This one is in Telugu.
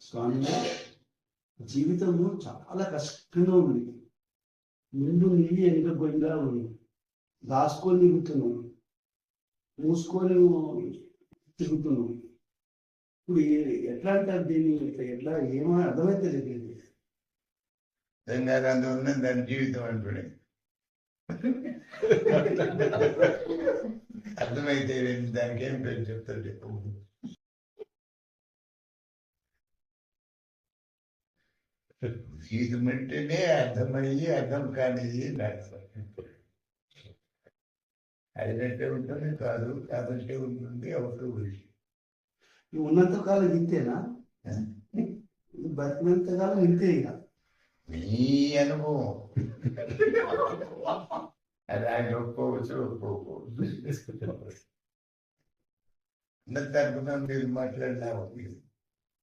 స్వామి, జీవితము చాలా కష్టంగా ఉంది. ముందు నీళ్ళు వెనుక గొంగా ఉంది. దాచుకొని తిరుగుతున్నాం, మూసుకొని తిరుగుతున్నాం. ఇప్పుడు ఎట్లా అంటారు దీన్ని? ఎట్లా ఏమో అర్థమైతే లేదు. తెలంగాణ ఉన్నది దాని జీవితం అంటుడే అర్థమైతే దానికి ఏం పేరు చెప్తారు చెప్పు. జీవితం అంటేనే అర్థమయ్యి అర్థం కానిది అయినట్టే ఉంటుంది, కాదు కాదంటే ఉంటుంది, అవుతూ ఉంది. ఉన్నంత కాలం ఇంతేనా? బతికినంత కాలం ఇంతే. ఇక మీ అనుభవం అది ఆయన ఒప్పుకోవచ్చు, ఒప్పుకోవచ్చు. ఉన్నంత అనుకున్నాం, మీరు మాట్లాడినా